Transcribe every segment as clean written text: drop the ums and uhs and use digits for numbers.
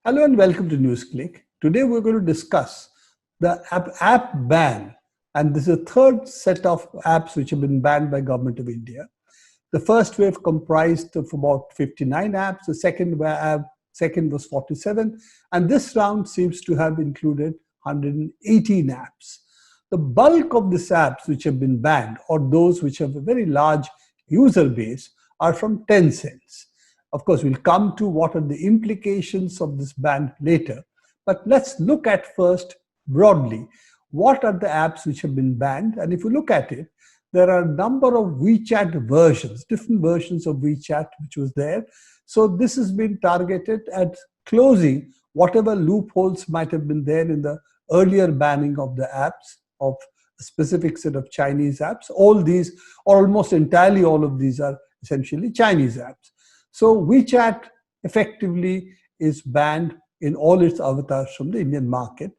Hello and welcome to Newsclick. Today we're going to discuss the app ban, and this is a third set of apps which have been banned by Government of India. The first wave comprised of about 59 apps, the second was 47, and this round seems to have included 118 apps. The bulk of these apps which have been banned, or those which have a very large user base, are from Tencent. Of course, we'll come to what are the implications of this ban later. But let's look at first broadly, what are the apps which have been banned? And if you look at it, there are a number of WeChat versions, different versions of WeChat which was there. So this has been targeted at closing whatever loopholes might have been there in the earlier banning of the apps, of a specific set of Chinese apps. All these, or almost entirely all of these, are essentially Chinese apps. So WeChat effectively is banned in all its avatars from the Indian market.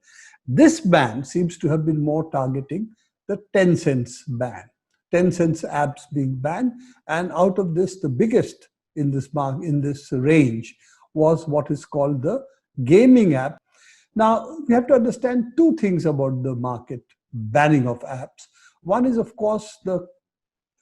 This ban seems to have been more targeting the Tencent's ban. Tencent's apps being banned, and out of this, the biggest in this range was what is called the gaming app. Now, we have to understand two things about the market banning of apps. One is, of course, the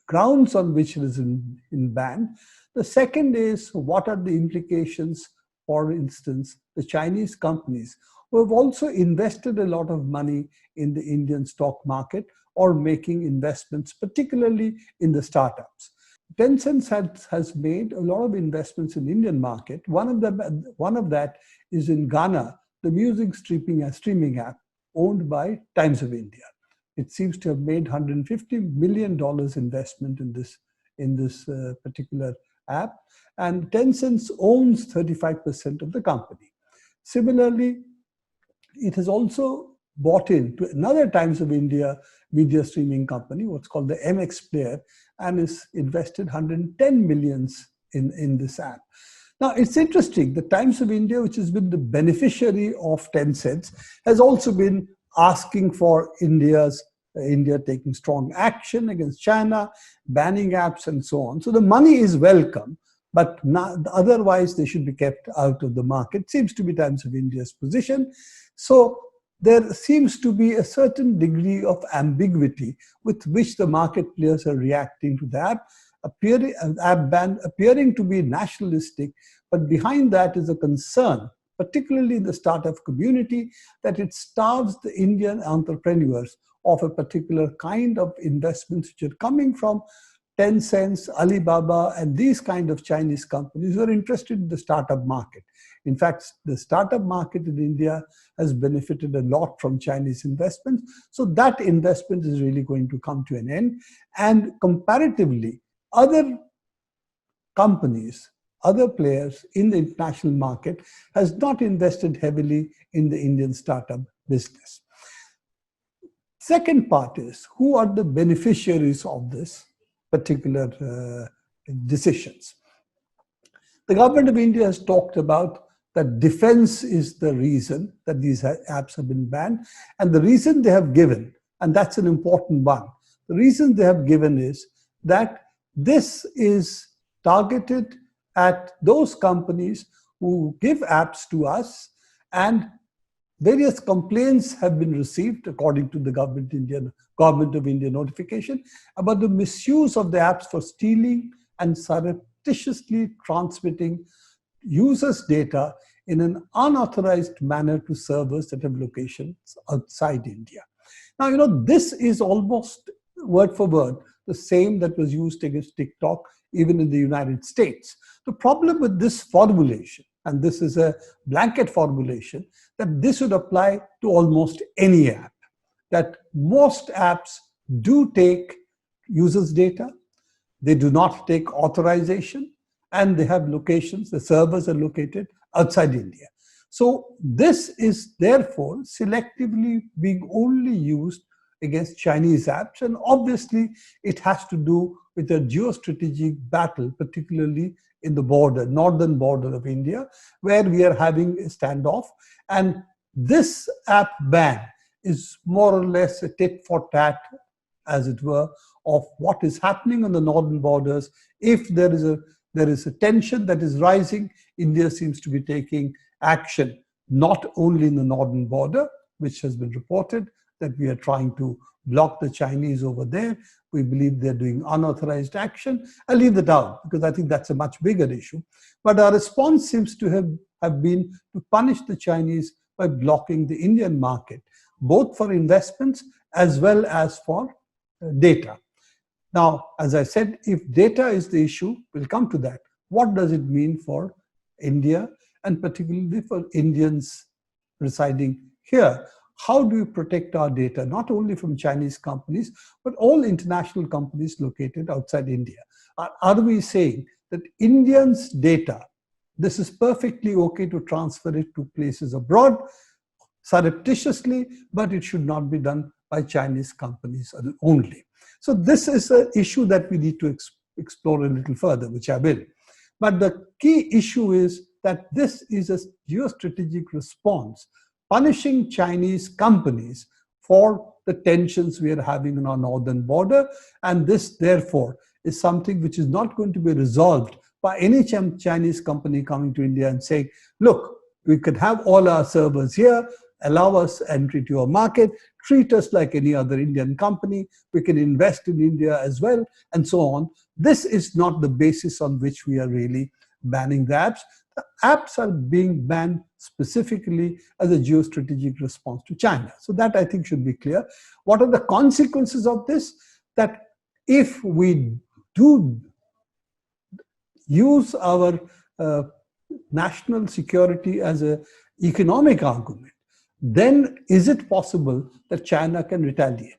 grounds on which it is in ban. The second is, what are the implications, for instance, the Chinese companies who have also invested a lot of money in the Indian stock market or making investments, particularly in the startups. Tencent has made a lot of investments in the Indian market. One of that is in Ghana, the music streaming app owned by Times of India. It seems to have made $150 million investment in this particular app, and Tencent owns 35% of the company. Similarly, it has also bought into another Times of India media streaming company, what's called the MX Player, and has invested 110 millions in this app. Now, it's interesting, the Times of India, which has been the beneficiary of Tencent, has also been asking for India taking strong action against China, banning apps and so on. So the money is welcome, but otherwise they should be kept out of the market. Seems to be Times of India's position. So there seems to be a certain degree of ambiguity with which the market players are reacting to the app ban appearing to be nationalistic, but behind that is a concern, particularly in the startup community, that it starves the Indian entrepreneurs of a particular kind of investments which are coming from Tencent, Alibaba, and these kind of Chinese companies who are interested in the startup market. In fact, the startup market in India has benefited a lot from Chinese investments. So that investment is really going to come to an end. And comparatively, other companies, other players in the international market has not invested heavily in the Indian startup business. Second part is, who are the beneficiaries of this particular decisions? The Government of India has talked about that defense is the reason that these apps have been banned, and the reason they have given, and that's an important one, the reason they have given is that this is targeted at those companies who give apps to us, and various complaints have been received, according to the Government of India notification, about the misuse of the apps for stealing and surreptitiously transmitting users' data in an unauthorized manner to servers that have locations outside India. Now, this is almost word for word the same that was used against TikTok, even in the United States. The problem with this formulation, and this is a blanket formulation, that this would apply to almost any app, that most apps do take users' data, they do not take authorization, and they have locations, the servers are located outside India. So this is therefore selectively being only used against Chinese apps, and obviously it has to do with a geostrategic battle, particularly in the northern border of India, where we are having a standoff. And this app ban is more or less a tit for tat, as it were, of what is happening on the northern borders. If there is a there is a tension that is rising. India seems to be taking action, not only in the northern border, which has been reported that we are trying to block the Chinese over there. We believe they're doing unauthorized action. I'll leave that out because I think that's a much bigger issue. But our response seems to have been to punish the Chinese by blocking the Indian market, both for investments as well as for data. Now, as I said, if data is the issue, we'll come to that. What does it mean for India and particularly for Indians residing here? How do we protect our data, not only from Chinese companies, but all international companies located outside India? Are we saying that Indians' data, this is perfectly okay to transfer it to places abroad surreptitiously, but it should not be done by Chinese companies only? So this is an issue that we need to explore a little further, which I will. But the key issue is that this is a geostrategic response, punishing Chinese companies for the tensions we are having on our northern border. And this, therefore, is something which is not going to be resolved by any Chinese company coming to India and saying, look, we could have all our servers here, allow us entry to your market, treat us like any other Indian company, we can invest in India as well, and so on. This is not the basis on which we are really banning the apps. The apps are being banned specifically as a geostrategic response to China. So that, I think, should be clear. What are the consequences of this? That if we do use our national security as an economic argument, then is it possible that China can retaliate?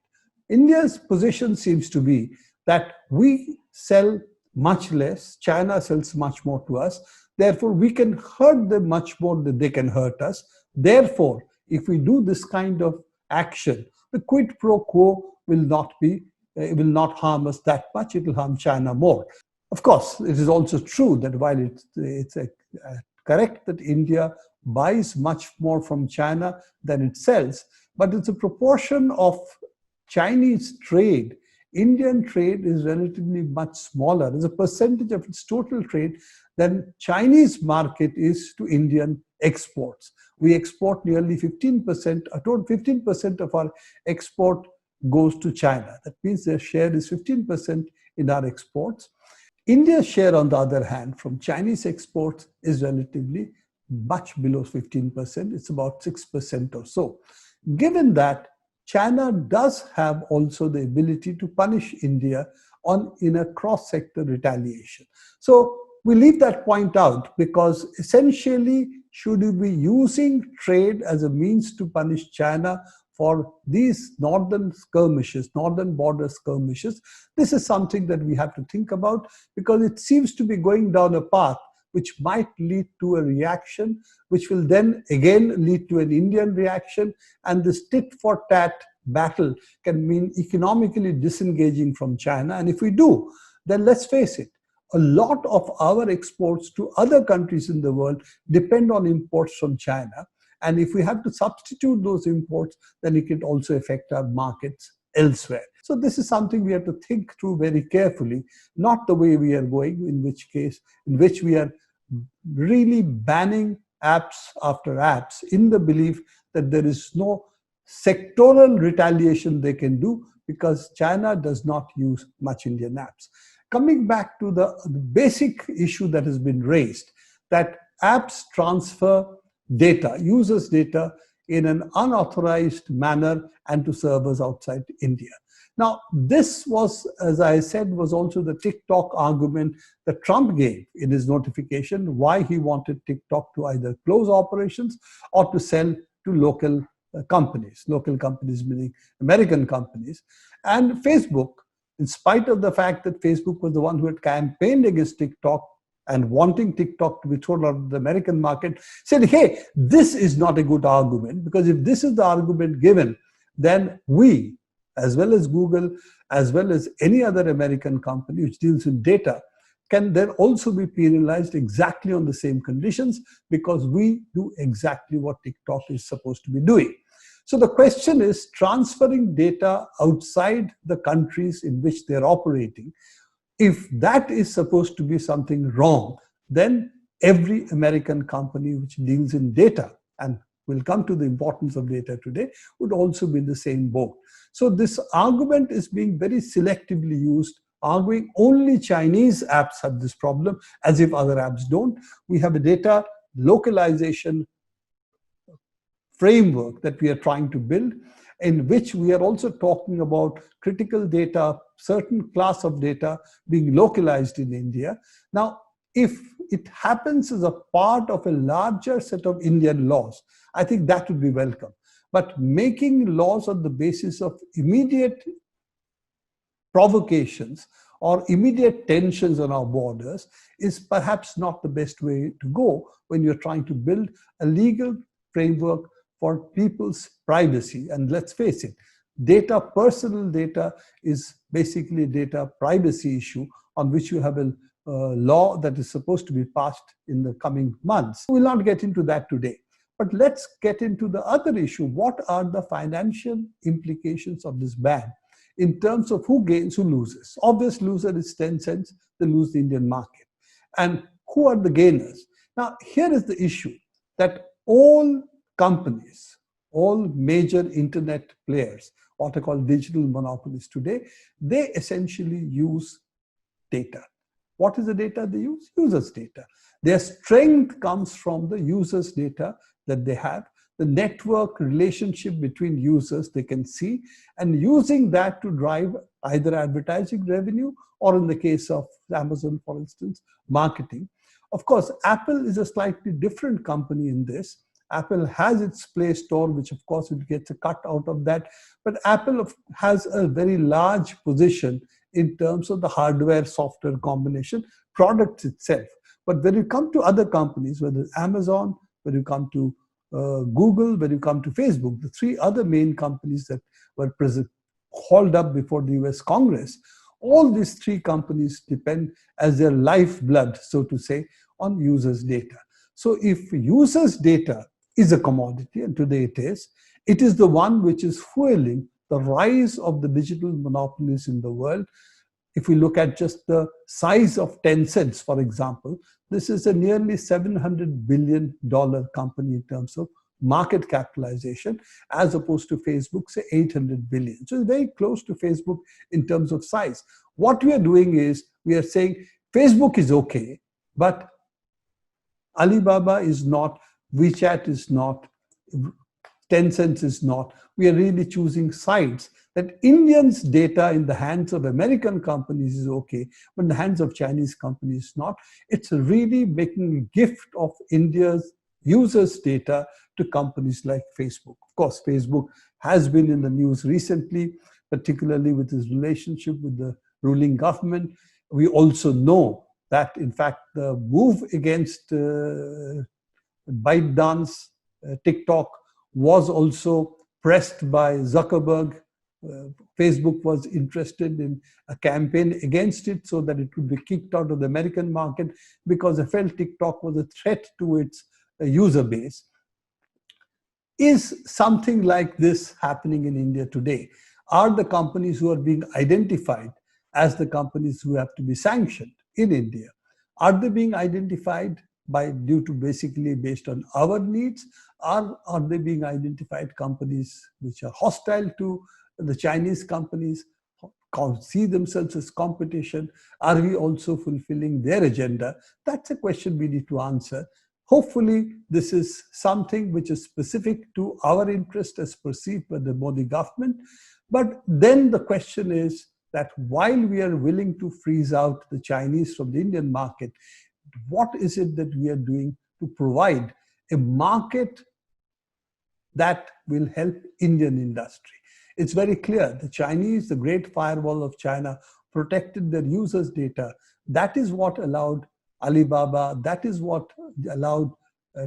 India's position seems to be that we sell much less, China sells much more to us, therefore we can hurt them much more than they can hurt us. Therefore, if we do this kind of action, the quid pro quo will not harm us that much, it will harm China more. Of course, it is also true that while it's correct that India buys much more from China than it sells, but it's a proportion of Chinese trade. Indian trade is relatively much smaller as a percentage of its total trade than Chinese market is to Indian exports. We export nearly 15%, a total 15% of our export goes to China. That means their share is 15% in our exports. India's share, on the other hand, from Chinese exports is relatively much below 15%. It's about 6% or so. Given that, China does have also the ability to punish India in a cross-sector retaliation. So we leave that point out because essentially, should we be using trade as a means to punish China for these northern skirmishes, northern border skirmishes? This is something that we have to think about because it seems to be going down a path which might lead to a reaction, which will then again lead to an Indian reaction. And this tit-for-tat battle can mean economically disengaging from China. And if we do, then let's face it, a lot of our exports to other countries in the world depend on imports from China. And if we have to substitute those imports, then it can also affect our markets elsewhere. So this is something we have to think through very carefully, not the way we are going, in which we are really banning apps after apps in the belief that there is no sectoral retaliation they can do because China does not use much Indian apps. Coming back to the basic issue that has been raised, that apps transfer data, users' data in an unauthorized manner and to servers outside India. Now, this was, as I said, was also the TikTok argument that Trump gave in his notification, why he wanted TikTok to either close operations or to sell to local companies meaning American companies. And Facebook, in spite of the fact that Facebook was the one who had campaigned against TikTok and wanting TikTok to be thrown out of the American market, said, hey, this is not a good argument, because if this is the argument given, then we, as well as Google, as well as any other American company which deals in data, can then also be penalized exactly on the same conditions because we do exactly what TikTok is supposed to be doing. So the question is, transferring data outside the countries in which they're operating, If that is supposed to be something wrong, then every American company which deals in data, and we'll come to the importance of data today, would also be in the same boat. So this argument is being very selectively used, arguing only Chinese apps have this problem, as if other apps don't. We have a data localization framework that we are trying to build, in which we are also talking about critical data, certain class of data being localized in India. Now, if it happens as a part of a larger set of Indian laws, I think that would be welcome. But making laws on the basis of immediate provocations or immediate tensions on our borders is perhaps not the best way to go when you're trying to build a legal framework for people's privacy. And let's face it, data, personal data, is basically a data privacy issue on which you have a law that is supposed to be passed in the coming months. We'll not get into that today. But let's get into the other issue. What are the financial implications of this ban in terms of who gains, who loses? Obvious loser is Tencent, they lose the Indian market. And who are the gainers? Now, here is the issue that all companies, all major internet players, what I call digital monopolies today, they essentially use data. What is the data they use? Users' data. Their strength comes from the users' data that they have, the network relationship between users they can see, and using that to drive either advertising revenue or, in the case of Amazon, for instance, marketing. Of course, Apple is a slightly different company in this. Apple has its Play Store, which of course it gets a cut out of that. But Apple has a very large position in terms of the hardware-software combination, products itself. But when you come to other companies, whether it's Amazon, when you come to Google, when you come to Facebook, the three other main companies that were hauled up before the US Congress, all these three companies depend as their lifeblood, so to say, on users' data. So if users' data is a commodity, and today it is the one which is fueling the rise of the digital monopolies in the world. If we look at just the size of Tencent, for example, this is a nearly $700 billion company in terms of market capitalization, as opposed to Facebook, say $800 billion. So it's very close to Facebook in terms of size. What we are doing is, we are saying Facebook is okay, but Alibaba is not, WeChat is not, Tencent is not. We are really choosing sides. That Indians' data in the hands of American companies is okay, but in the hands of Chinese companies not. It's really making a gift of India's users' data to companies like Facebook. Of course, Facebook has been in the news recently, particularly with its relationship with the ruling government. We also know that, in fact, the move against ByteDance, TikTok, was also pressed by Zuckerberg. Facebook was interested in a campaign against it so that it could be kicked out of the American market because they felt TikTok was a threat to its user base. Is something like this happening in India today? Are the companies who are being identified as the companies who have to be sanctioned in India, are they being identified basically based on our needs? Or are they being identified companies which are hostile to the Chinese companies, see themselves as competition? Are we also fulfilling their agenda? That's a question we need to answer. Hopefully, this is something which is specific to our interest as perceived by the Modi government. But then the question is that while we are willing to freeze out the Chinese from the Indian market, what is it that we are doing to provide a market that will help Indian industry? It's very clear the Chinese, the great firewall of China, protected their users' data. That is what allowed Alibaba, that is what allowed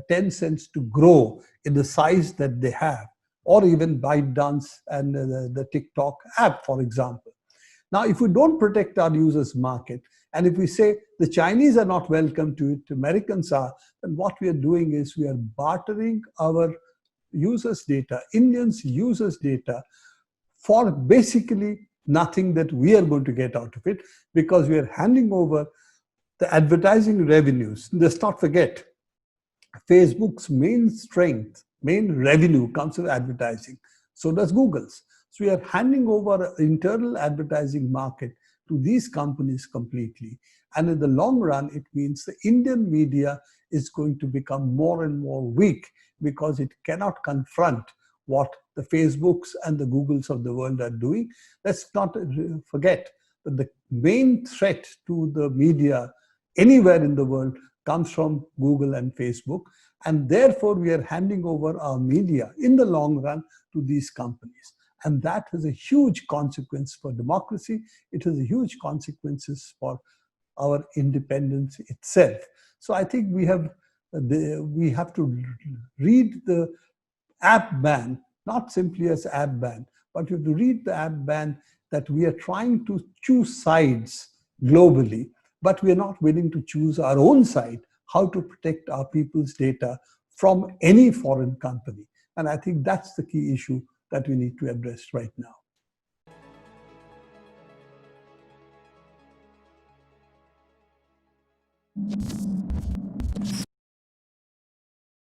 Tencent to grow in the size that they have, or even ByteDance and the TikTok app, for example. Now, if we don't protect our users' market, and if we say the Chinese are not welcome to it, Americans are, then what we are doing is we are bartering our users' data, Indians' users' data, for basically nothing that we are going to get out of it, because we are handing over the advertising revenues. Let's not forget, Facebook's main strength, main revenue comes from advertising. So does Google's. So we are handing over an internal advertising market to these companies completely. And in the long run, it means the Indian media is going to become more and more weak, because it cannot confront what the Facebooks and the Googles of the world are doing. Let's not forget that the main threat to the media anywhere in the world comes from Google and Facebook. And therefore, we are handing over our media in the long run to these companies. And that has a huge consequence for democracy. It has a huge consequences for our independence itself. So I think we have to read the app ban, not simply as app ban, but you have to read the app ban that we are trying to choose sides globally, but we are not willing to choose our own side, how to protect our people's data from any foreign company. And I think that's the key issue that we need to address right now.